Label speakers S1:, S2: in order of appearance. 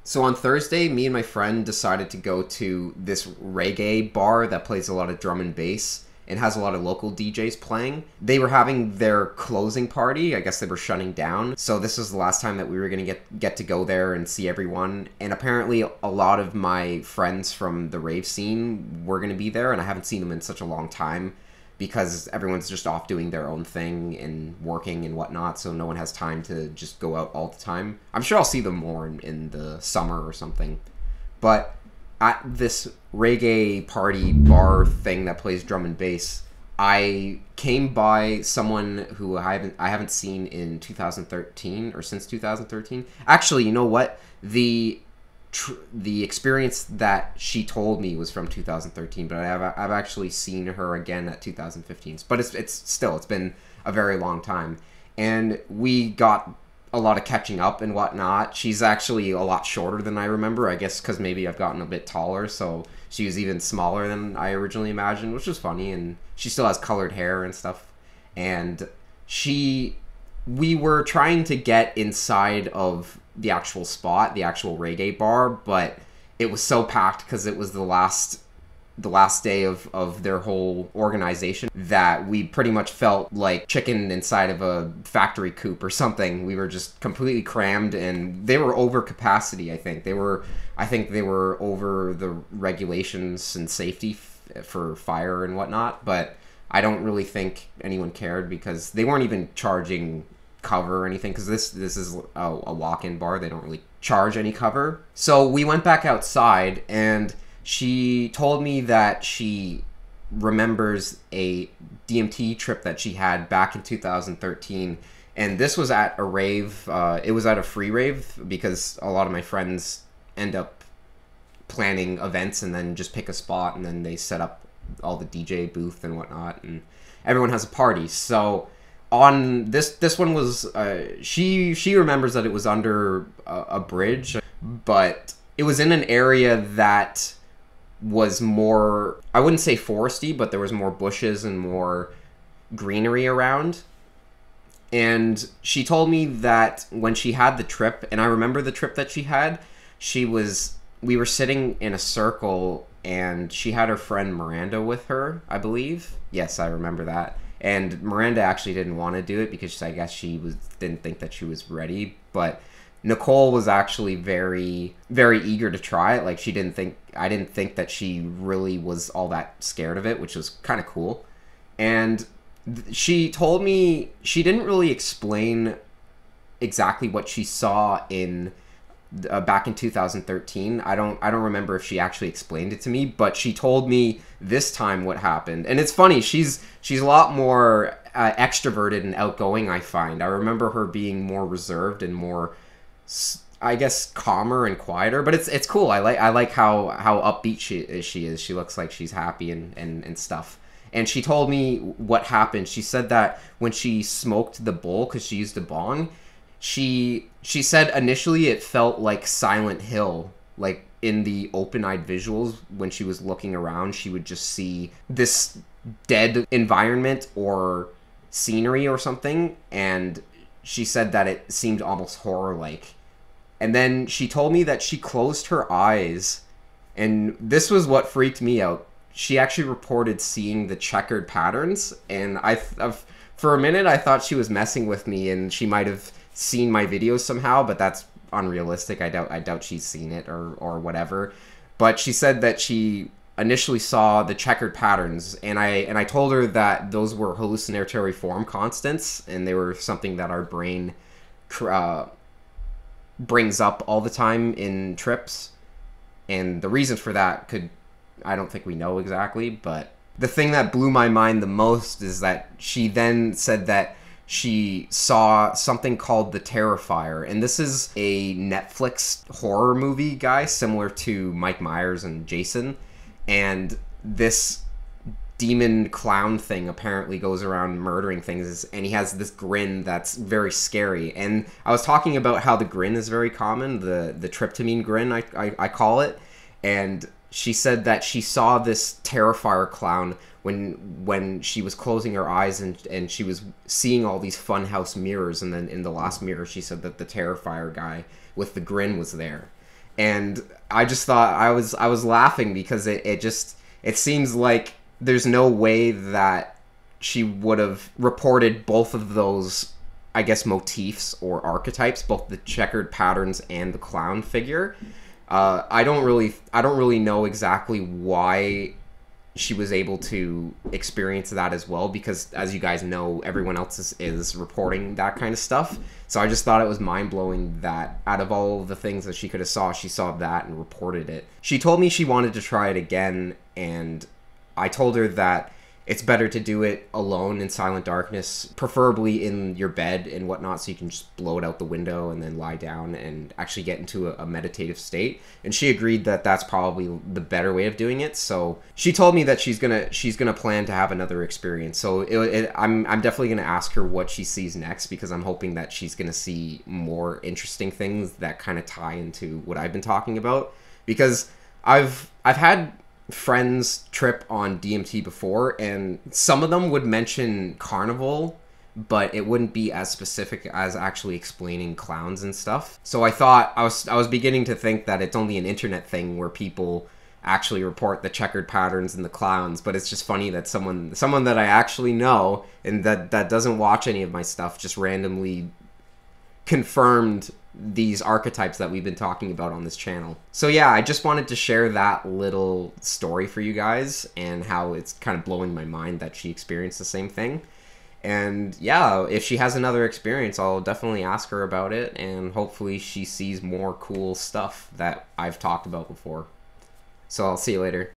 S1: So on Thursday, me and my friend decided to go to this reggae bar that plays a lot of drum and bass and has a lot of local DJs playing. They were having their closing party. I guess they were shutting down. So this was the last time that we were going to get to go there and see everyone. And apparently a lot of my friends from the rave scene were going to be there, and I haven't seen them in such a long time because everyone's just off doing their own thing and working and whatnot, so no one has time to just go out all the time. I'm sure I'll see them more in the summer or something. But at this reggae party bar thing that plays drum and bass, I came by someone who I haven't seen in 2013 or since 2013. Actually, you know what? The experience that she told me was from 2013, but I've actually seen her again at 2015. But it's been a very long time, and we got a lot of catching up and whatnot. She's actually a lot shorter than I remember, I guess because maybe I've gotten a bit taller, so she was even smaller than I originally imagined, which was funny. And she still has colored hair and stuff. And we were trying to get inside of the actual spot, the actual reggae bar, but it was so packed because it was the last day of their whole organization that we pretty much felt like chicken inside of a factory coop or something. We were just completely crammed, and they were over capacity. I think they were over the regulations and safety for fire and whatnot, but I don't really think anyone cared because they weren't even charging cover or anything, because this is a walk-in bar. They don't really charge any cover. So we went back outside, and she told me that she remembers a DMT trip that she had back in 2013, and this was at a rave. It was at a free rave because a lot of my friends end up planning events and then just pick a spot, and then they set up all the DJ booth and whatnot, and everyone has a party. So on this one was she remembers that it was under a bridge, but it was in an area that was more, I wouldn't say foresty, but there was more bushes and more greenery around. And she told me that when she had the trip, and I remember the trip that she had, we were sitting in a circle, and she had her friend Miranda with her, I believe. Yes, I remember that. And Miranda actually didn't want to do it because I guess didn't think that she was ready. But Nicole was actually very, very eager to try it. Like I didn't think that she really was all that scared of it, which was kind of cool. And she told me she didn't really explain exactly what she saw in back in 2013. I don't remember if she actually explained it to me, but she told me this time what happened. And it's funny, she's a lot more extroverted and outgoing, I find. I remember her being more reserved and more, I guess, calmer and quieter, but it's cool. I like how upbeat she is. She looks like she's happy and stuff. And she told me what happened. She said that when she smoked the bowl, because she used a bong, she said initially it felt like Silent Hill. Like in the open-eyed visuals, when she was looking around, she would just see this dead environment or scenery or something, and she said that it seemed almost horror-like. And then she told me that she closed her eyes, and this was what freaked me out. She actually reported seeing the checkered patterns, and for a minute I thought she was messing with me and she might have seen my videos somehow, but that's unrealistic. I doubt she's seen it or whatever. But she said that she initially saw the checkered patterns, and I told her that those were hallucinatory form constants, and they were something that our brain brings up all the time in trips. And the reason for that I don't think we know exactly, but the thing that blew my mind the most is that she then said that she saw something called the TERRIFIER, and this is a Netflix horror movie guy similar to Mike Myers and Jason, and this demon clown thing apparently goes around murdering things, and he has this grin that's very scary. And I was talking about how the grin is very common, the tryptamine grin, I call it, and she said that she saw this TERRIFIER clown when she was closing her eyes and she was seeing all these funhouse mirrors, and then in the last mirror she said that the TERRIFIER guy with the grin was there. And I just thought I was laughing because it seems like there's no way that she would have reported both of those, I guess, motifs or archetypes, both the checkered patterns and the clown figure. I don't really know exactly why she was able to experience that as well, because as you guys know, everyone else is reporting that kind of stuff. So I just thought it was mind-blowing that out of all of the things that she could have saw, she saw that and reported it. She told me she wanted to try it again, and I told her that it's better to do it alone in silent darkness, preferably in your bed and whatnot, so you can just blow it out the window and then lie down and actually get into a meditative state. And she agreed that that's probably the better way of doing it. So she told me that she's gonna plan to have another experience. So I'm definitely gonna ask her what she sees next, because I'm hoping that she's gonna see more interesting things that kind of tie into what I've been talking about. Because I've had friends trip on DMT before, and some of them would mention carnival, but it wouldn't be as specific as actually explaining clowns and stuff. So I thought I was beginning to think that it's only an internet thing where people actually report the checkered patterns and the clowns, but it's just funny that someone that I actually know and that doesn't watch any of my stuff just randomly confirmed these archetypes that we've been talking about on this channel. So yeah, I just wanted to share that little story for you guys and how it's kind of blowing my mind that she experienced the same thing. And yeah, if she has another experience, I'll definitely ask her about it, and hopefully she sees more cool stuff that I've talked about before. So I'll see you later.